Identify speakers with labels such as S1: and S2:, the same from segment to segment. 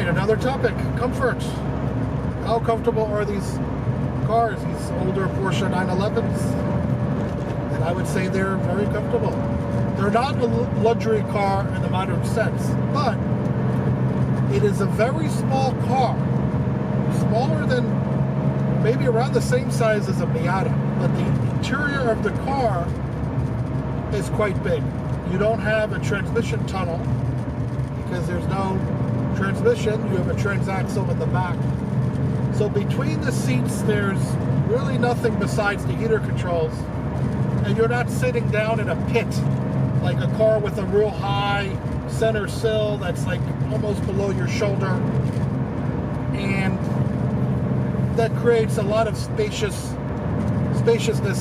S1: right, another topic, comfort. How comfortable are these cars, these older Porsche 911s? And I would say they're very comfortable. They're not a luxury car in the modern sense, but it is a very small car. Smaller than, maybe around the same size as a Miata, but the interior of the car is quite big. You don't have a transmission tunnel because there's no transmission. You have a transaxle in the back. So between the seats, there's really nothing besides the heater controls. And you're not sitting down in a pit like a car with a real high center sill that's like almost below your shoulder. And that creates a lot of spaciousness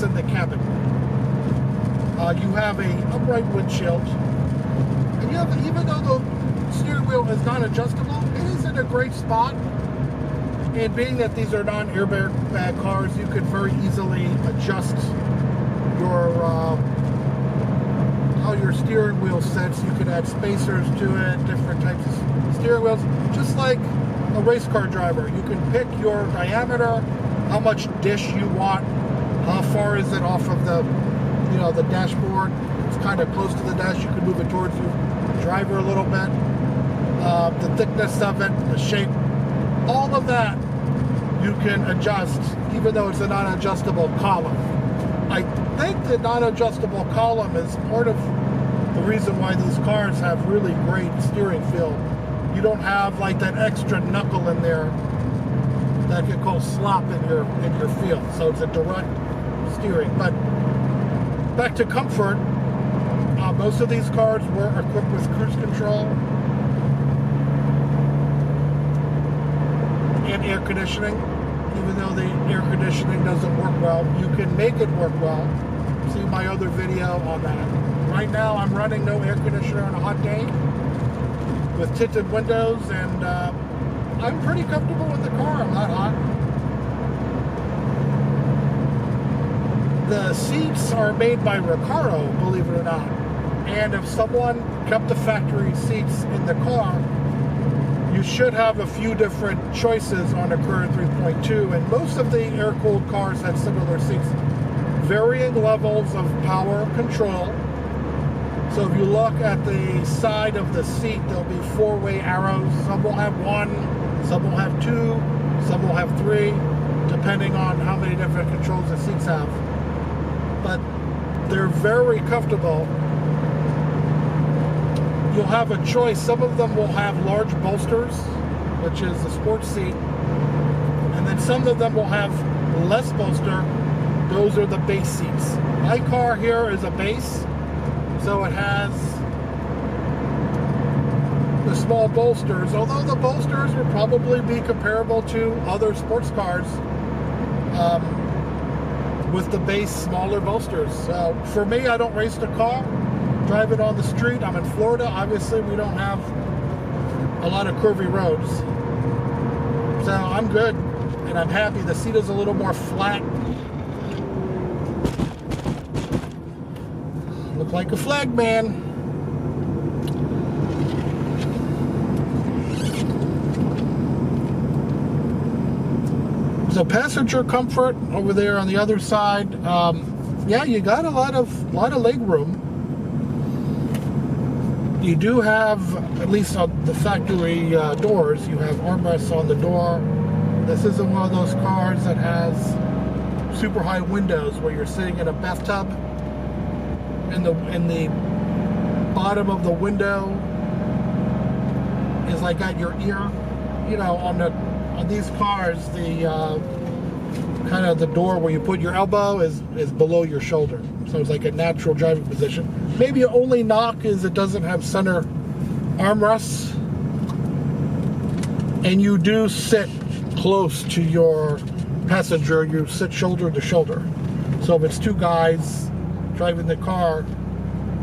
S1: in the cabin. You have a upright windshield. And you have, even though the steering wheel is not adjustable, it is in a great spot. And being that these are non-airbag cars, you could very easily adjust your how your steering wheel sits. You could add spacers to it, different types of steering wheels, just like a race car driver. You can pick your diameter, how much dish you want, how far is it off of the, you know, the dashboard. It's kind of close to the dash. You can move it towards the driver a little bit. The thickness of it, the shape, all of that you can adjust, even though it's a non-adjustable column. I think the non-adjustable column is part of the reason why these cars have really great steering feel. You don't have like that extra knuckle in there that could cause slop in your feel. So it's a direct steering. But back to comfort, most of these cars were equipped with cruise control and air conditioning. Even though the air conditioning doesn't work well, you can make it work well. See my other video on that. Right now I'm running no air conditioner on a hot day with tinted windows, and I'm pretty comfortable in the car. I'm not hot. The seats are made by Recaro, believe it or not. And if someone kept the factory seats in the car, you should have a few different choices on a current 3.2, and most of the air-cooled cars have similar seats. Varying levels of power control. So if you look at the side of the seat, there'll be four-way arrows. Some will have one, some will have two, some will have three, depending on how many different controls the seats have. But they're very comfortable. You'll have a choice. Some of them will have large bolsters, which is the sports seat. And then some of them will have less bolster. Those are the base seats. My car here is a base, so it has the small bolsters, although the bolsters would probably be comparable to other sports cars with the base smaller bolsters. For me, I don't race the car. Drive it on the street. I'm in Florida. Obviously, we don't have a lot of curvy roads. So I'm good, and I'm happy. The seat is a little more flat. Look like a flag man. So passenger comfort over there on the other side. Yeah, you got a lot of leg room. You do have, at least on the factory doors, you have armrests on the door. This isn't one of those cars that has super high windows where you're sitting in a bathtub. In the bottom of the window is like at your ear. You know, on these cars, the kind of the door where you put your elbow is below your shoulder. So it's like a natural driving position. Maybe the only knock is it doesn't have center armrests. And you do sit close to your passenger. You sit shoulder to shoulder. So if it's two guys driving the car,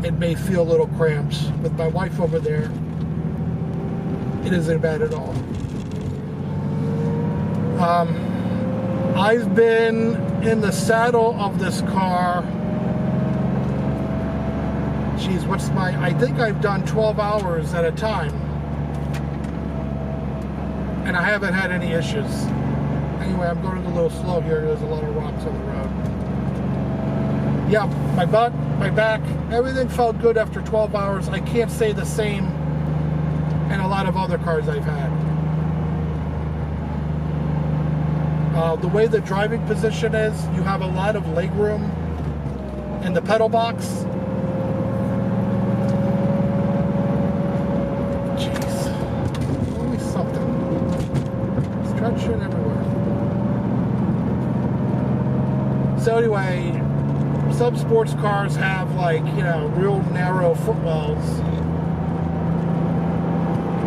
S1: it may feel a little cramped. With my wife over there, it isn't bad at all. I've been in the saddle of this car. Geez, I think I've done 12 hours at a time. and I haven't had any issues. Anyway, I'm going a little slow here. There's a lot of rocks on the road. Yeah, my butt, my back, everything felt good after 12 hours. I can't say the same in a lot of other cars I've had. The way the driving position is, you have a lot of leg room in the pedal box. Jeez, always something. Stretching everywhere. So anyway, some sports cars have, like, you know, real narrow footwells,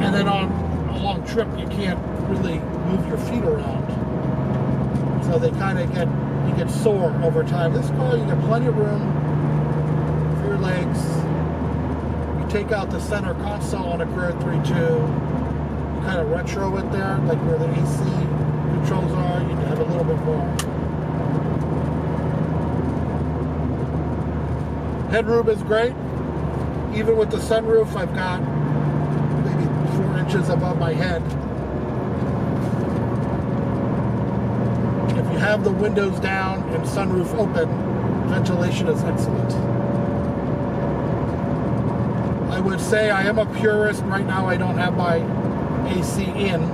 S1: and then on a long trip you can't really move your feet around, so they kind of you get sore over time. This car, you get plenty of room for your legs. You take out the center console on a Carrera 3.2, you kind of retro it there, like where the AC controls are. You have a little bit more headroom. Is great. Even with the sunroof, I've got maybe 4 inches above my head. If you have the windows down and sunroof open, ventilation is excellent. I would say I am a purist. Right now I don't have my AC in,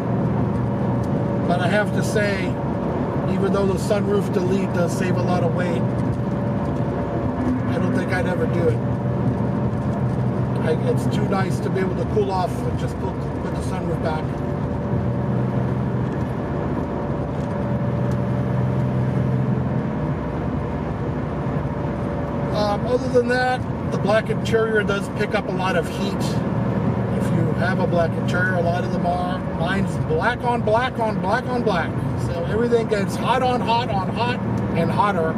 S1: but I have to say, even though the sunroof delete does save a lot of weight, I don't think I'd ever do it. It's too nice to be able to cool off and just put the sunroof back. Other than that, the black interior does pick up a lot of heat. If you have a black interior, a lot of them are. Mine's black on black on black on black. So everything gets hot on hot on hot and hotter,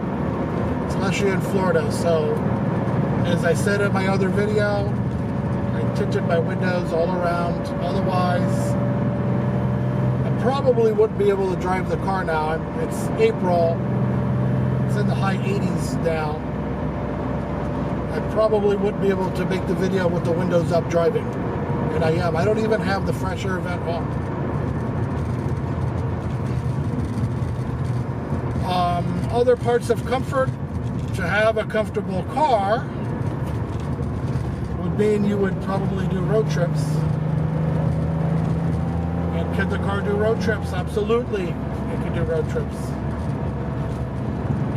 S1: especially in Florida. So, as I said in my other video, I tinted my windows all around. Otherwise, I probably wouldn't be able to drive the car now. It's April. It's in the high 80s now. I probably wouldn't be able to make the video with the windows up driving. And I am. I don't even have the fresh air vent on. Other parts of comfort. To have a comfortable car would mean you would probably do road trips. And can the car do road trips? Absolutely, it can do road trips.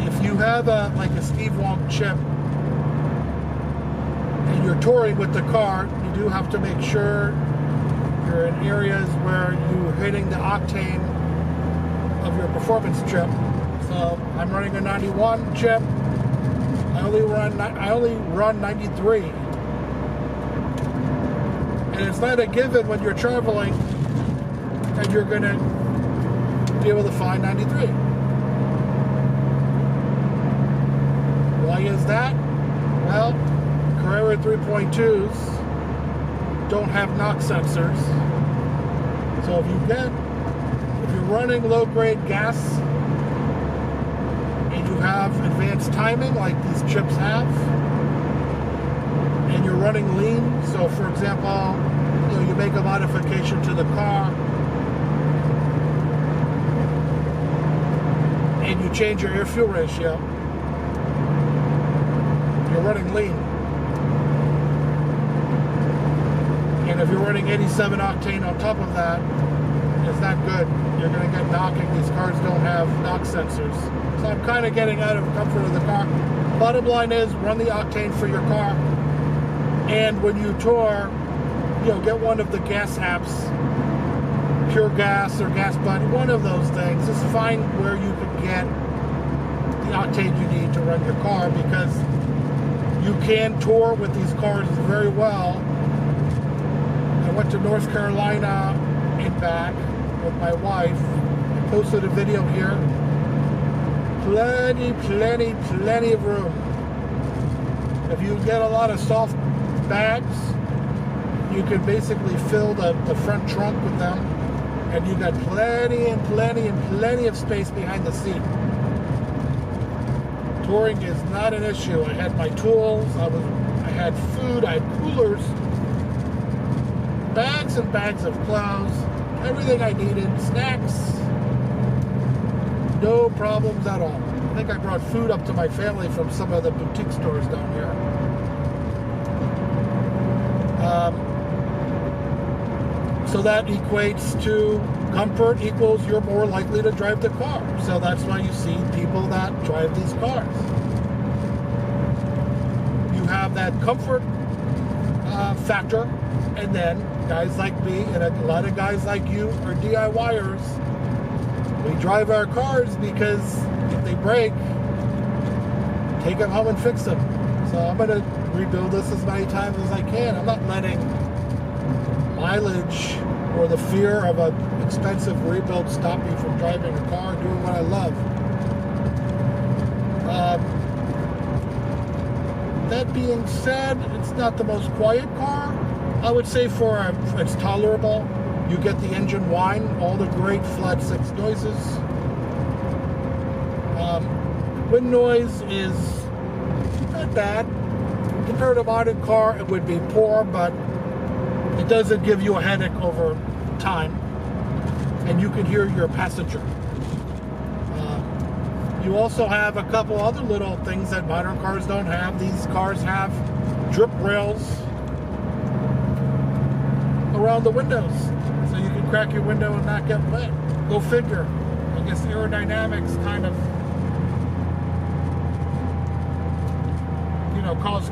S1: If you have like a Steve Wonk chip and you're touring with the car, you do have to make sure you're in areas where you're hitting the octane of your performance chip. So I'm running a 91 chip. I only run 93, and it's not a given when you're traveling and you're going to be able to find 93. Why is that? Well, Carrera 3.2s don't have knock sensors, so if you're running low-grade gas and you have advanced timing like these chips have, and you're running lean, so for example, you make a modification to the car and you change your air-fuel ratio, you're running lean. And if you're running 87 octane on top of that, it's not good. You're going to get knocking. These cars don't have knock sensors. So I'm kind of getting out of comfort of the car. Bottom line is, run the octane for your car. And when you tour, get one of the gas apps, Pure Gas or Gas Buddy, one of those things. Just find where you can get the octane you need to run your car, because you can tour with these cars very well. I went to North Carolina and back with my wife. I posted a video here. Plenty of room. If you get a lot of soft bags, you can basically fill the front trunk with them, and you got plenty of space behind the seat. Touring is not an issue. I had my tools, I had food, I had coolers, bags and bags of clothes, everything I needed, snacks, no problems at all. I think I brought food up to my family from some of the boutique stores down here. So that equates to comfort equals you're more likely to drive the car. So that's why you see people that drive these cars. You have that comfort factor, and then guys like me and a lot of guys like you are DIYers. We drive our cars because if they break, take them home and fix them. So I'm going to rebuild this as many times as I can. I'm not letting mileage or the fear of an expensive rebuild stop me from driving a car, doing what I love. That being said, it's not the most quiet car. I would say it's tolerable. You get the engine whine, all the great flat six noises. Wind noise is not bad. Compared to a modern car, it would be poor, but it doesn't give you a headache over time, and you can hear your passenger. You also have a couple other little things that modern cars don't have. These cars have drip rails around the windows, so you can crack your window and not get wet. Go figure. I guess aerodynamics kind of, caused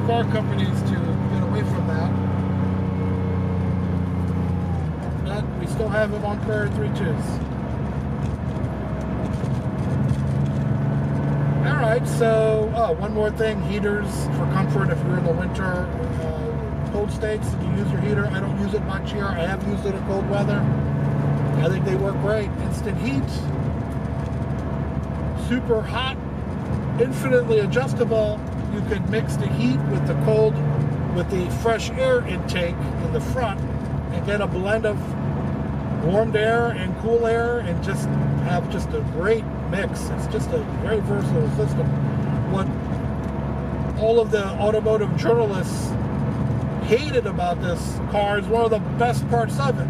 S1: car companies to get away from that. But we still have them on Prairie 3.2s. Alright, so one more thing, heaters for comfort if you're in the winter. Cold states, if you use your heater. I don't use it much here. I have used it in cold weather. I think they work great. Instant heat, super hot, infinitely adjustable. You can mix the heat with the cold, with the fresh air intake in the front, and get a blend of warmed air and cool air, and just have just a great mix. It's just a very versatile system. What all of the automotive journalists hated about this car is one of the best parts of it,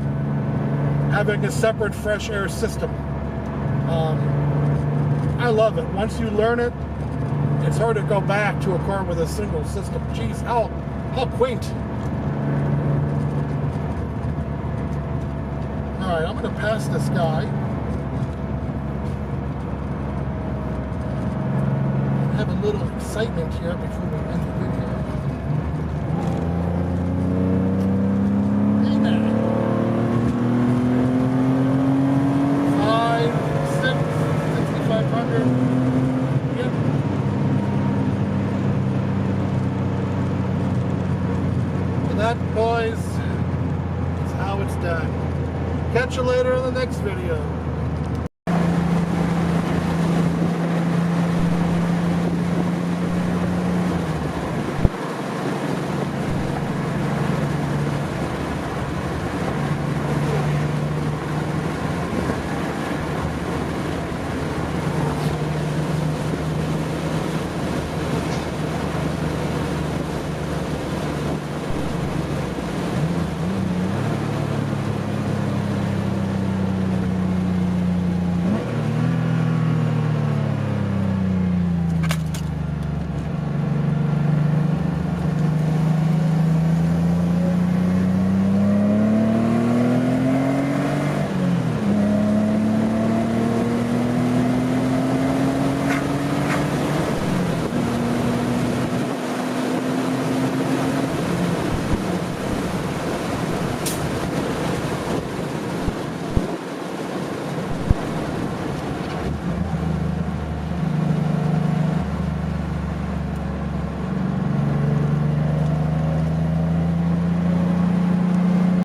S1: having a separate fresh air system. I love it. Once you learn it, it's hard to go back to a car with a single system. Geez, how quaint. Alright, I'm going to pass this guy. Have a little excitement here before we end the video. Hey man. 6,500. Yep. And that, boys, is how it's done. Catch you later in the next video.